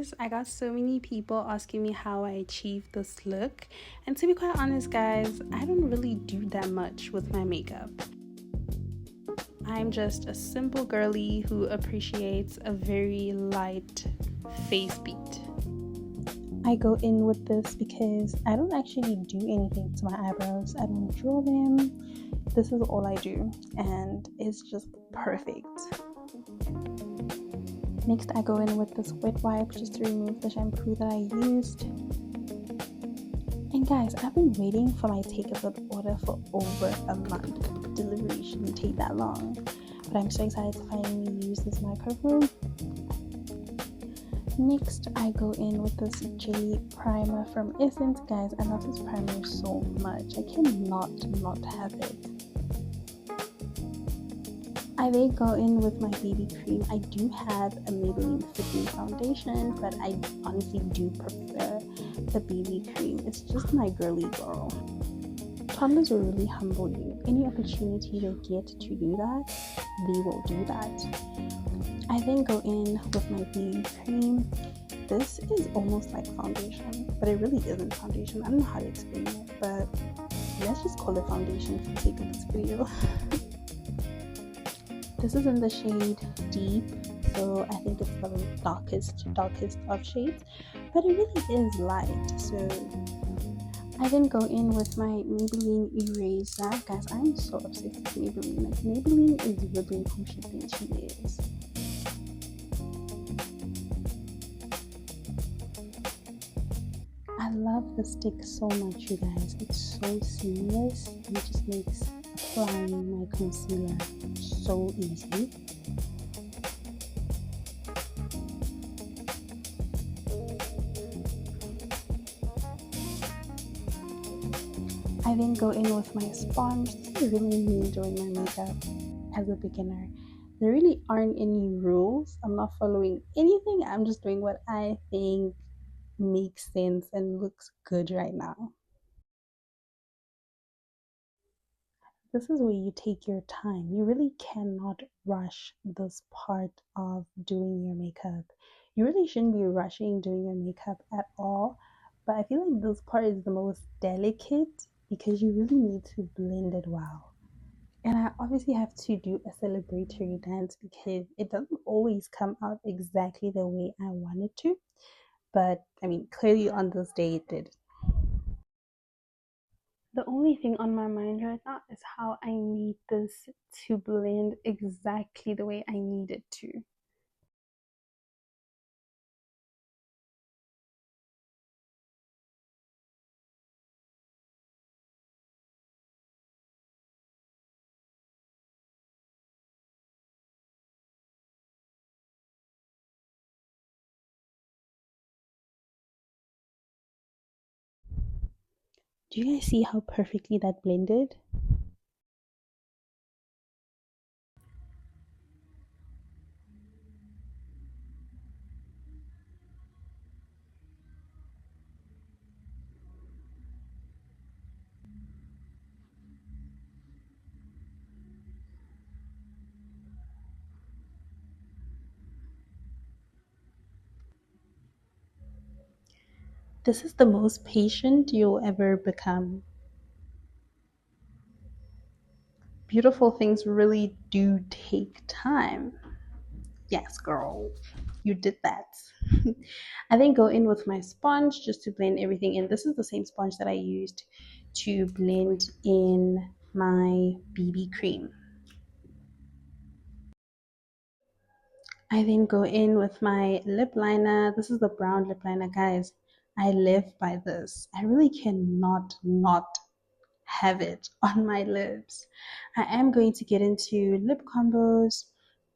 guys, I got so many people asking me how I achieved this look, and to be quite honest guys, I don't really do that much with my makeup. I'm just a simple girly who appreciates a very light face beat. I go in with this because I don't actually do anything to my eyebrows. I don't draw them. This is all I do, and it's just perfect. Next, I go in with this wet wipe just to remove the shampoo that I used. And guys, I've been waiting for my take-a-photo order for over a month. Delivery shouldn't take that long, but I'm so excited to finally use this microphone. Next, I go in with this J primer from Essence. Guys, I love this primer so much. I cannot not have it. I then go in with my BB cream. I do have a Maybelline Fit Me foundation, but I honestly do prefer the BB cream. It's just my girly girl. Toddlers will really humble you. Any opportunity they get to do that, they will do that. I then go in with my BB cream. This is almost like foundation, but it really isn't foundation. I don't know how to explain it, but let's just call it foundation for the sake of this video. This is in the shade Deep, so I think it's the darkest of shades, but it really is light. So I then go in with my Maybelline eraser. Guys, I'm so obsessed with Maybelline. Like, Maybelline is really who she thinks she is. I love the stick so much, you guys. It's so seamless and it just makes applying my concealer so easy. I then go in with my sponge. This is really me doing my makeup as a beginner. There really aren't any rules. I'm not following anything. I'm just doing what I think makes sense and looks good right now. This is where you take your time. You really cannot rush this part of doing your makeup. You really shouldn't be rushing doing your makeup at all, but I feel like this part is the most delicate because you really need to blend it well. And I obviously have to do a celebratory dance because it doesn't always come out exactly the way I want it to, but I mean, clearly on this day it did. The only thing on my mind right now is how I need this to blend exactly the way I need it to. Do you guys see how perfectly that blended? This is the most patient you'll ever become. Beautiful things really do take time. Yes, girl, you did that. I then go in with my sponge just to blend everything in. This is the same sponge that I used to blend in my BB cream. I then go in with my lip liner. This is the brown lip liner, guys. I live by this. I really cannot not have it on my lips. I am going to get into lip combos,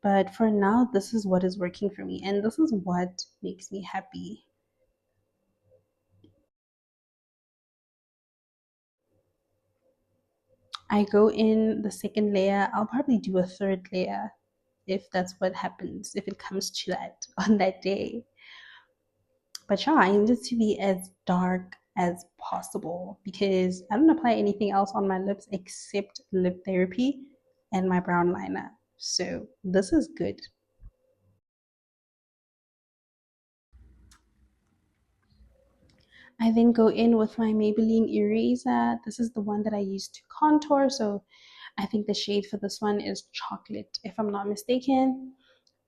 but for now, this is what is working for me, and this is what makes me happy. I go in the second layer. I'll probably do a third layer if that's what happens, if it comes to that on that day. But yeah, I need it to be as dark as possible because I don't apply anything else on my lips except lip therapy and my brown liner. So this is good. I then go in with my Maybelline eraser. This is the one that I use to contour. So I think the shade for this one is chocolate, if I'm not mistaken.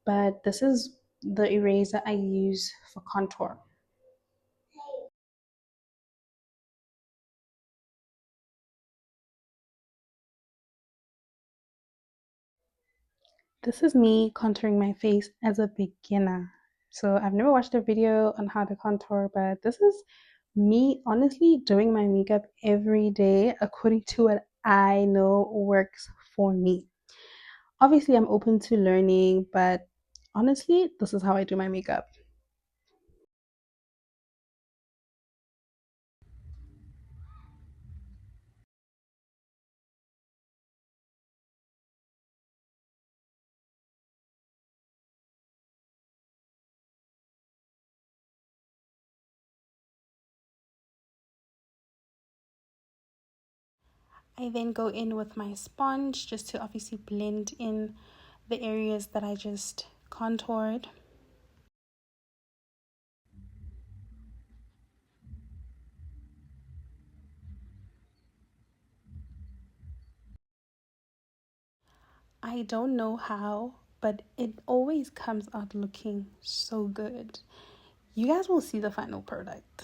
But this is the eraser I use for contour. This is me contouring my face as a beginner. So I've never watched a video on how to contour, but this is me honestly doing my makeup every day according to what I know works for me. Obviously, I'm open to learning, but honestly, this is how I do my makeup. I then go in with my sponge just to obviously blend in the areas that I just contoured. I don't know how, but it always comes out looking so good. You guys will see the final product.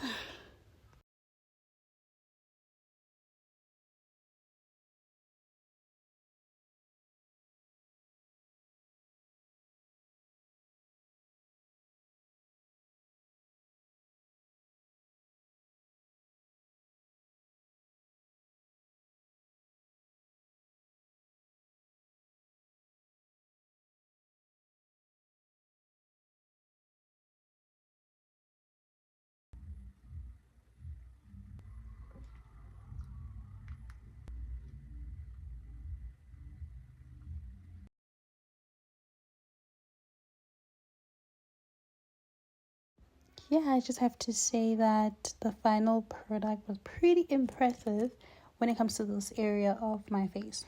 Yeah, I just have to say that the final product was pretty impressive when it comes to this area of my face.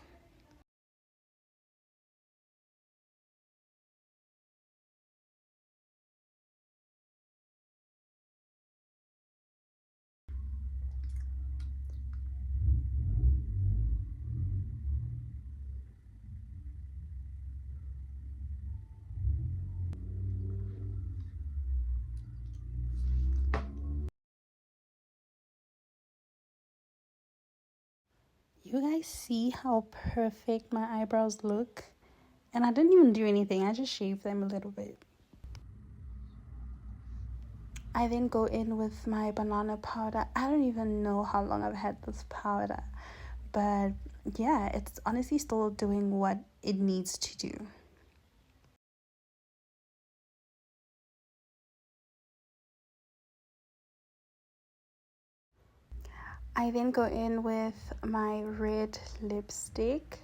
You guys see how perfect my eyebrows look? And I didn't even do anything, I just shaved them a little bit. I then go in with my banana powder. I don't even know how long I've had this powder, but yeah, it's honestly still doing what it needs to do. I then go in with my red lipstick.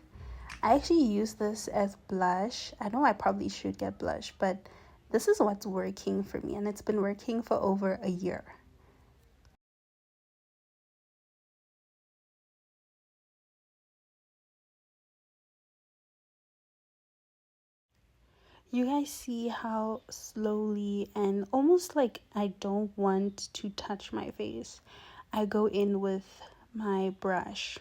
I actually use this as blush. I know I probably should get blush, but this is what's working for me, and it's been working for over a year. You guys see how slowly and almost like I don't want to touch my face, I go in with my brush.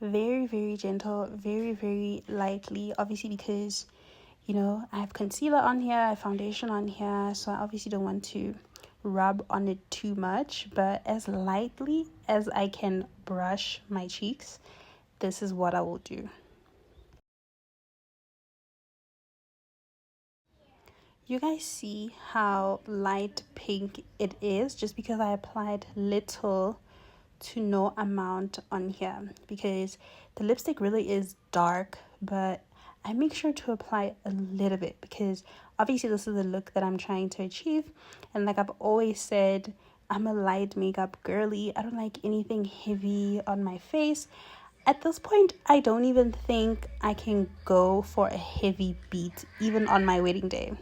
Very, very gentle, very, very lightly. Obviously, because I have concealer on here, I have foundation on here, so I obviously don't want to rub on it too much, but as lightly as I can brush my cheeks, this is what I will do. You guys see how light pink it is just because I applied little to no amount on here, because the lipstick really is dark, but I make sure to apply a little bit because obviously this is the look that I'm trying to achieve. And like I've always said, I'm a light makeup girly. I don't like anything heavy on my face. At this point, I don't even think I can go for a heavy beat even on my wedding day.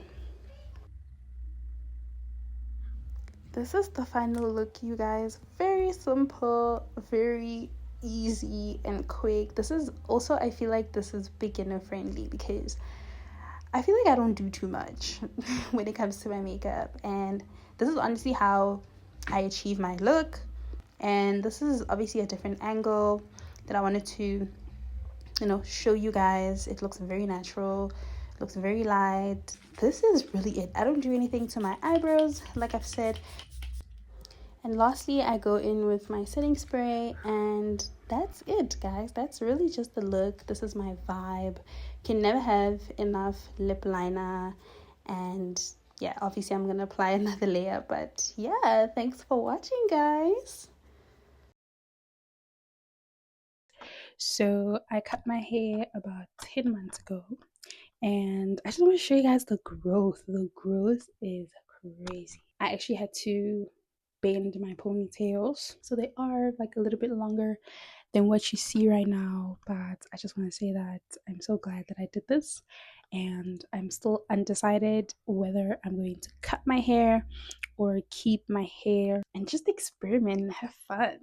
This is the final look, you guys. Very simple, very easy and quick. This is also, I feel like this is beginner friendly because I feel like I don't do too much when it comes to my makeup, and this is honestly how I achieve my look. And this is obviously a different angle that I wanted to, show you guys. It looks very natural, looks very light. This is really it. I don't do anything to my eyebrows, like I've said. And lastly, I go in with my setting spray, and that's it, guys. That's really just the look. This is my vibe. Can never have enough lip liner. And yeah, obviously, I'm gonna apply another layer. But yeah, thanks for watching, guys. So I cut my hair about 10 months ago, and I just want to show you guys the growth. The growth is crazy. I actually had to bend my ponytails, so they are like a little bit longer than what you see right now. But I just want to say that I'm so glad that I did this, and I'm still undecided whether I'm going to cut my hair or keep my hair and just experiment and have fun.